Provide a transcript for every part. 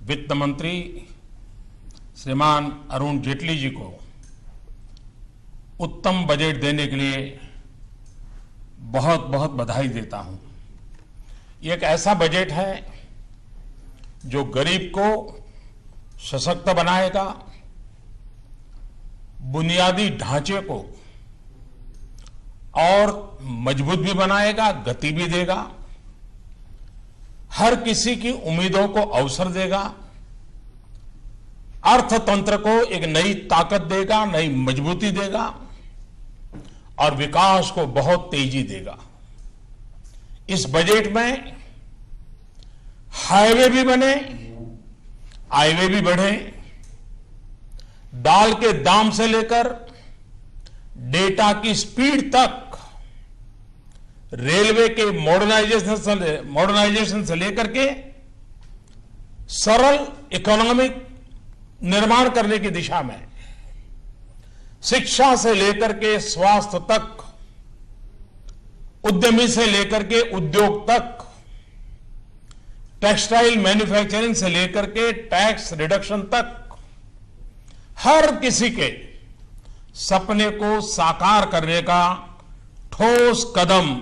वित्त मंत्री श्रीमान अरुण जेटली जी को उत्तम बजट देने के लिए बहुत बहुत बधाई देता हूं। ये एक ऐसा बजट है जो गरीब को सशक्त बनाएगा, बुनियादी ढांचे को और मजबूत भी बनाएगा, गति भी देगा, हर किसी की उम्मीदों को अवसर देगा, अर्थतंत्र को एक नई ताकत देगा, नई मजबूती देगा और विकास को बहुत तेजी देगा। इस बजट में हाईवे भी बने, हाईवे भी बढ़े, दाल के दाम से लेकर डेटा की स्पीड तक, रेलवे के मॉडर्नाइजेशन से लेकर के सरल इकोनॉमिक निर्माण करने की दिशा में, शिक्षा से लेकर के स्वास्थ्य तक, उद्यमी से लेकर के उद्योग तक, टेक्सटाइल मैन्युफैक्चरिंग से लेकर के टैक्स रिडक्शन तक, हर किसी के सपने को साकार करने का ठोस कदम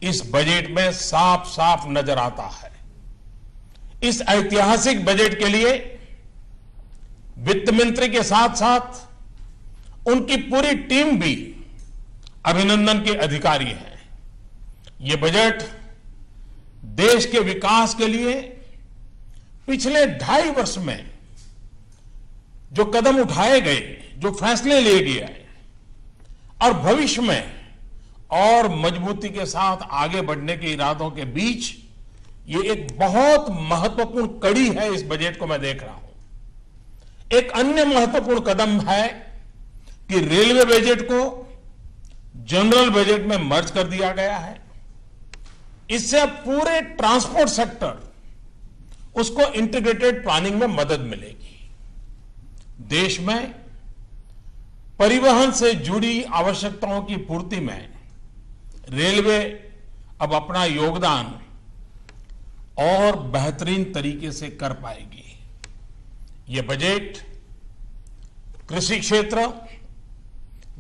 इस बजट में साफ साफ नजर आता है। इस ऐतिहासिक बजट के लिए वित्त मंत्री के साथ साथ उनकी पूरी टीम भी अभिनंदन के अधिकारी है। ये बजट देश के विकास के लिए पिछले 2.5 वर्ष में जो कदम उठाए गए, जो फैसले लिए गए और भविष्य में और मजबूती के साथ आगे बढ़ने के इरादों के बीच ये एक बहुत महत्वपूर्ण कड़ी है। इस बजट को मैं देख रहा हूं। एक अन्य महत्वपूर्ण कदम है कि रेलवे बजट को जनरल बजट में मर्ज कर दिया गया है। इससे अब पूरे ट्रांसपोर्ट सेक्टर, उसको इंटीग्रेटेड प्लानिंग में मदद मिलेगी। देश में परिवहन से जुड़ी आवश्यकताओं की पूर्ति में रेलवे अब अपना योगदान और बेहतरीन तरीके से कर पाएगी। यह बजट कृषि क्षेत्र,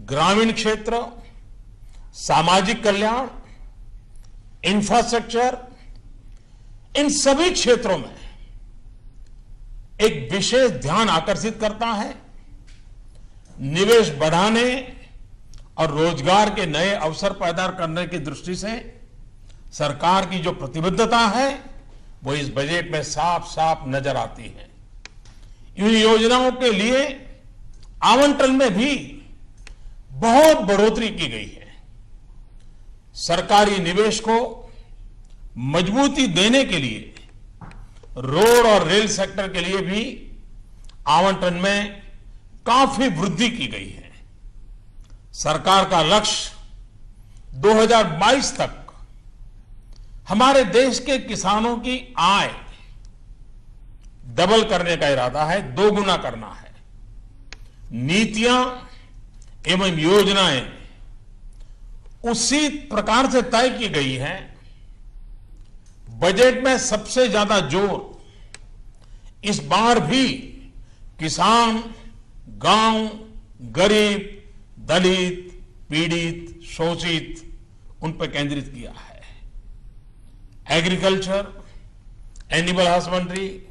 ग्रामीण क्षेत्र, सामाजिक कल्याण, इंफ्रास्ट्रक्चर, इन सभी क्षेत्रों में एक विशेष ध्यान आकर्षित करता है। निवेश बढ़ाने और रोजगार के नए अवसर पैदा करने की दृष्टि से सरकार की जो प्रतिबद्धता है वो इस बजट में साफ साफ नजर आती है। इन योजनाओं के लिए आवंटन में भी बहुत बढ़ोतरी की गई है। सरकारी निवेश को मजबूती देने के लिए रोड और रेल सेक्टर के लिए भी आवंटन में काफी वृद्धि की गई है। सरकार का लक्ष्य 2022 तक हमारे देश के किसानों की आय डबल करने का इरादा है, 2 गुना करना है। नीतियां एवं योजनाएं उसी प्रकार से तय की गई हैं। बजट में सबसे ज्यादा जोर इस बार भी किसान, गांव, गरीब, दलित, पीड़ित, शोषित, उन पर केंद्रित किया है। Agriculture, animal husbandry,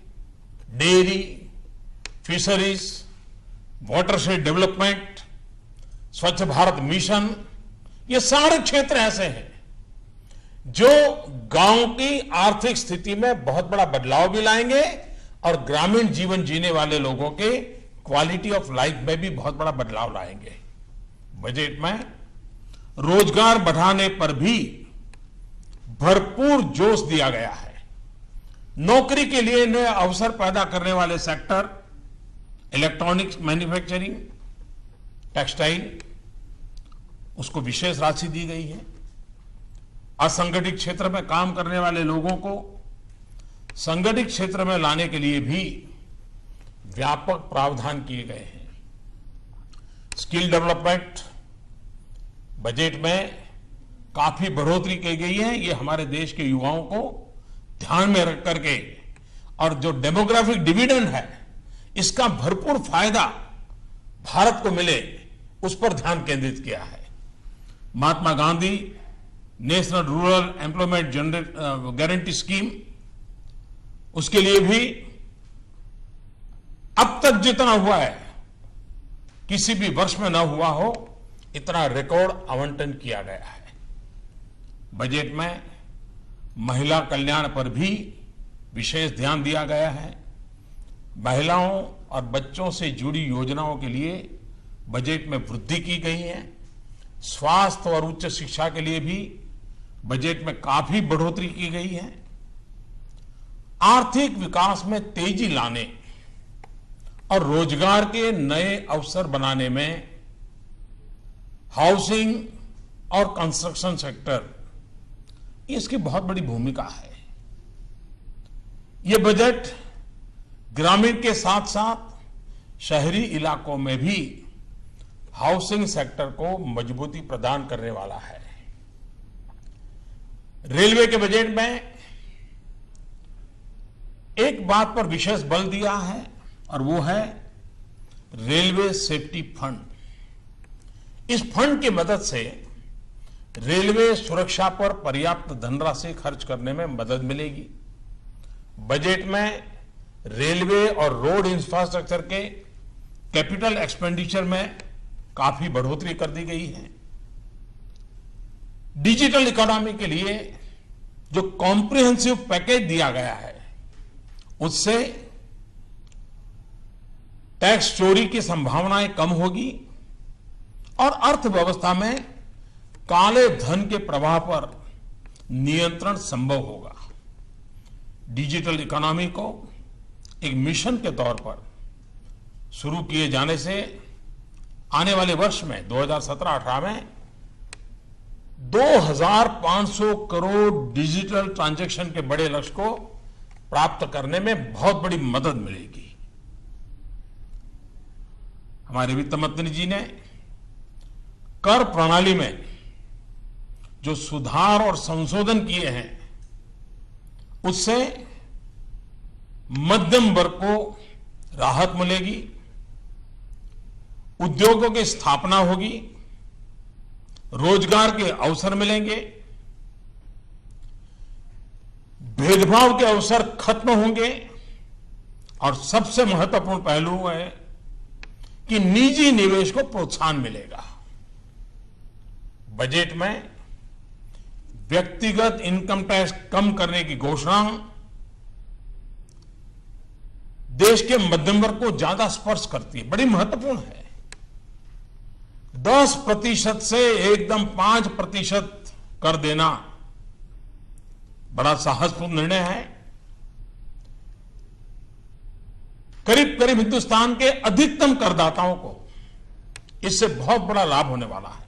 dairy, fisheries, watershed development, स्वच्छ भारत मिशन, ये सारे क्षेत्र ऐसे हैं जो गांव की आर्थिक स्थिति में बहुत बड़ा बदलाव भी लाएंगे और ग्रामीण जीवन जीने वाले लोगों के क्वालिटी ऑफ लाइफ में भी बहुत बड़ा बदलाव लाएंगे। बजट में रोजगार बढ़ाने पर भी भरपूर जोश दिया गया है। नौकरी के लिए नए अवसर पैदा करने वाले सेक्टर, इलेक्ट्रॉनिक्स मैन्युफैक्चरिंग, टेक्सटाइल, उसको विशेष राशि दी गई है। असंगठित क्षेत्र में काम करने वाले लोगों को संगठित क्षेत्र में लाने के लिए भी व्यापक प्रावधान किए गए हैं। स्किल डेवलपमेंट बजट में काफी बढ़ोतरी की गई है। ये हमारे देश के युवाओं को ध्यान में रख करके और जो डेमोग्राफिक डिविडेंड है, इसका भरपूर फायदा भारत को मिले, उस पर ध्यान केंद्रित किया है। Mahatma Gandhi national rural employment guarantee scheme, उसके लिए भी अब तक जितना हुआ है किसी भी वर्ष में न हुआ हो, इतना रिकॉर्ड आवंटन किया गया है। बजट में महिला कल्याण पर भी विशेष ध्यान दिया गया है। महिलाओं और बच्चों से जुड़ी योजनाओं के लिए बजट में वृद्धि की गई है। स्वास्थ्य और उच्च शिक्षा के लिए भी बजट में काफी बढ़ोतरी की गई है। आर्थिक विकास में तेजी लाने और रोजगार के नए अवसर बनाने में हाउसिंग और कंस्ट्रक्शन सेक्टर, इसकी बहुत बड़ी भूमिका है। ये बजट ग्रामीण के साथ साथ शहरी इलाकों में भी हाउसिंग सेक्टर को मजबूती प्रदान करने वाला है। रेलवे के बजट में एक बात पर विशेष बल दिया है और वो है रेलवे सेफ्टी फंड। इस फंड की मदद से रेलवे सुरक्षा पर पर्याप्त धनराशि खर्च करने में मदद मिलेगी। बजट में रेलवे और रोड इंफ्रास्ट्रक्चर के कैपिटल एक्सपेंडिचर में काफी बढ़ोतरी कर दी गई है। डिजिटल इकोनॉमी के लिए जो कॉम्प्रिहेंसिव पैकेज दिया गया है, उससे टैक्स चोरी की संभावनाएं कम होगी और अर्थव्यवस्था में काले धन के प्रवाह पर नियंत्रण संभव होगा। डिजिटल इकोनॉमी को एक मिशन के तौर पर शुरू किए जाने से आने वाले वर्ष में 2017-18 में 2500 करोड़ डिजिटल ट्रांजैक्शन के बड़े लक्ष्य को प्राप्त करने में बहुत बड़ी मदद मिलेगी। हमारे वित्त मंत्री जी ने कर प्रणाली में जो सुधार और संशोधन किए हैं, उससे मध्यम वर्ग को राहत मिलेगी, उद्योगों की स्थापना होगी, रोजगार के अवसर मिलेंगे, भेदभाव के अवसर खत्म होंगे और सबसे महत्वपूर्ण पहलू है कि निजी निवेश को प्रोत्साहन मिलेगा। बजट में व्यक्तिगत इनकम टैक्स कम करने की घोषणा देश के मध्यम वर्ग को ज्यादा स्पर्श करती है, बड़ी महत्वपूर्ण है। 10% से एकदम 5% कर देना बड़ा साहसपूर्ण निर्णय है। करीब करीब हिंदुस्तान के अधिकतम करदाताओं को इससे बहुत बड़ा लाभ होने वाला है।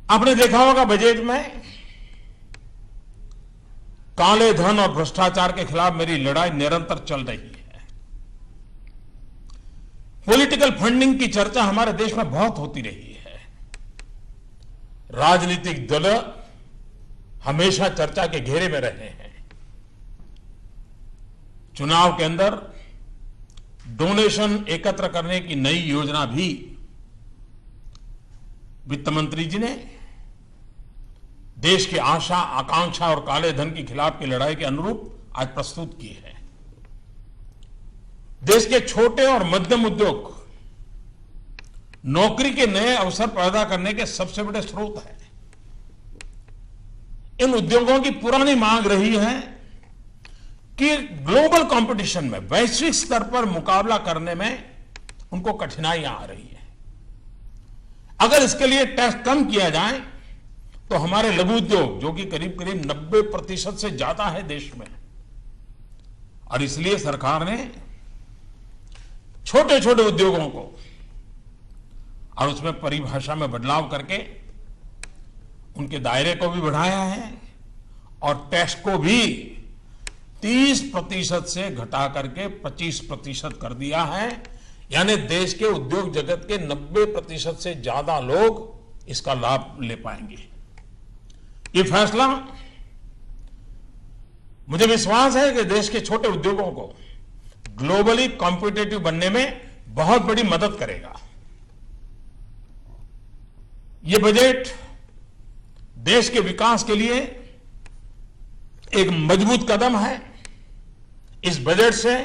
आपने देखा होगा बजट में काले धन और भ्रष्टाचार के खिलाफ मेरी लड़ाई निरंतर चल रही है। पॉलिटिकल फंडिंग की चर्चा हमारे देश में बहुत होती रही है। राजनीतिक दल हमेशा चर्चा के घेरे में रहे हैं। चुनाव के अंदर डोनेशन एकत्र करने की नई योजना भी वित्त मंत्री जी ने देश की आशा, आकांक्षा और काले धन के खिलाफ की लड़ाई के अनुरूप आज प्रस्तुत की है। देश के छोटे और मध्यम उद्योग नौकरी के नए अवसर पैदा करने के सबसे बड़े स्रोत हैं। इन उद्योगों की पुरानी मांग रही है कि ग्लोबल कंपटीशन में, वैश्विक स्तर पर मुकाबला करने में उनको कठिनाइयां आ रही है। अगर इसके लिए टैक्स कम किया जाए तो हमारे लघु उद्योग, जो कि करीब करीब 90% से ज्यादा है देश में, और इसलिए सरकार ने छोटे छोटे उद्योगों को और उसमें परिभाषा में बदलाव करके उनके दायरे को भी बढ़ाया है और टैक्स को भी 30% से घटा करके 25% कर दिया है। यानी देश के उद्योग जगत के 90% से ज्यादा लोग इसका लाभ ले पाएंगे। ये फैसला मुझे विश्वास है कि देश के छोटे उद्योगों को ग्लोबली कॉम्पिटिटिव बनने में बहुत बड़ी मदद करेगा। ये बजट देश के विकास के लिए एक मजबूत कदम है। इस बजट से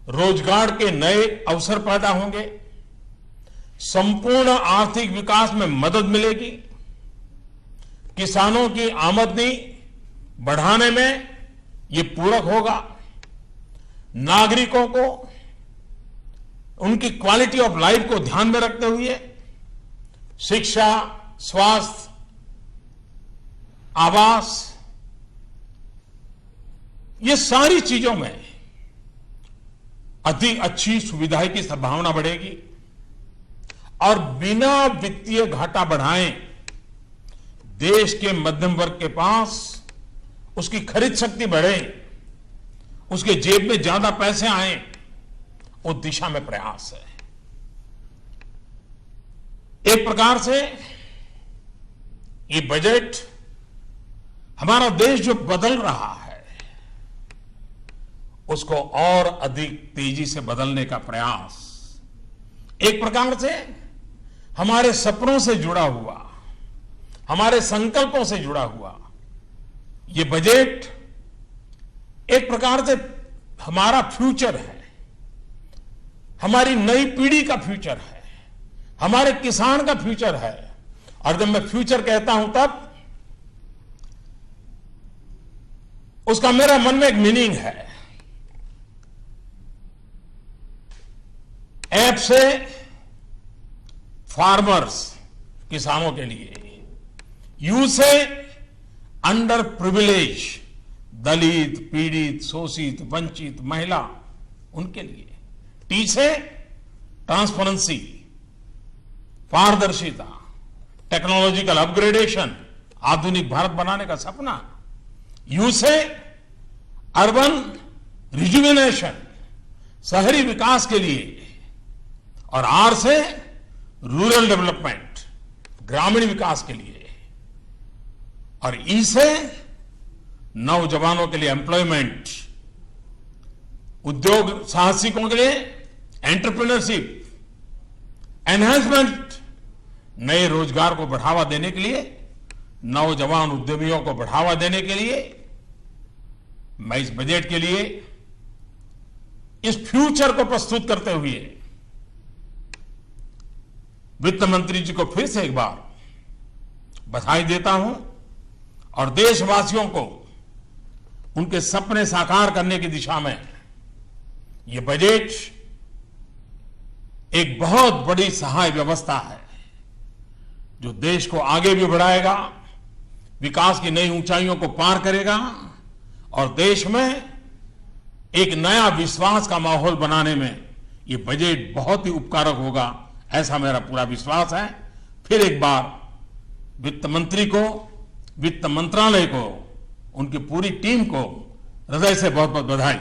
रोजगार के नए अवसर पैदा होंगे, संपूर्ण आर्थिक विकास में मदद मिलेगी, किसानों की आमदनी बढ़ाने में ये पूरक होगा, नागरिकों को उनकी क्वालिटी ऑफ लाइफ को ध्यान में रखते हुए शिक्षा, स्वास्थ्य, आवास, ये सारी चीजों में अधिक अच्छी सुविधाएं की संभावना बढ़ेगी और बिना वित्तीय घाटा बढ़ाए देश के मध्यम वर्ग के पास उसकी खरीद शक्ति बढ़े, उसके जेब में ज्यादा पैसे आए, उस दिशा में प्रयास है। एक प्रकार से ये बजट हमारा देश जो बदल रहा है उसको और अधिक तेजी से बदलने का प्रयास, एक प्रकार से हमारे सपनों से जुड़ा हुआ, हमारे संकल्पों से जुड़ा हुआ ये बजट एक प्रकार से हमारा फ्यूचर है, हमारी नई पीढ़ी का फ्यूचर है, हमारे किसान का फ्यूचर है। और जब मैं फ्यूचर कहता हूं तब उसका मेरा मन में एक मीनिंग है। ऐप से फार्मर्स, किसानों के लिए, यू से अंडर प्रिविलेज, दलित, पीड़ित, शोषित, वंचित, महिला, उनके लिए, टी से ट्रांसपेरेंसी, पारदर्शिता, टेक्नोलॉजिकल अपग्रेडेशन, आधुनिक भारत बनाने का सपना, यू से अर्बन रिजुविनेशन, शहरी विकास के लिए, और आर से रूरल डेवलपमेंट, ग्रामीण विकास के लिए, और ई से नौजवानों के लिए एम्प्लॉयमेंट, उद्योग साहसिकों के लिए एंटरप्रेन्योरशिप, एनहांसमेंट, नए रोजगार को बढ़ावा देने के लिए, नौजवान उद्यमियों को बढ़ावा देने के लिए मैं इस बजट के लिए इस फ्यूचर को प्रस्तुत करते हुए वित्त मंत्री जी को फिर से एक बार बधाई देता हूं और देशवासियों को उनके सपने साकार करने की दिशा में यह बजट एक बहुत बड़ी सहाय व्यवस्था है जो देश को आगे भी बढ़ाएगा, विकास की नई ऊंचाइयों को पार करेगा और देश में एक नया विश्वास का माहौल बनाने में यह बजट बहुत ही उपकारक होगा, ऐसा मेरा पूरा विश्वास है। फिर एक बार वित्त मंत्री को, वित्त मंत्रालय को, उनकी पूरी टीम को हृदय से बहुत बहुत बधाई।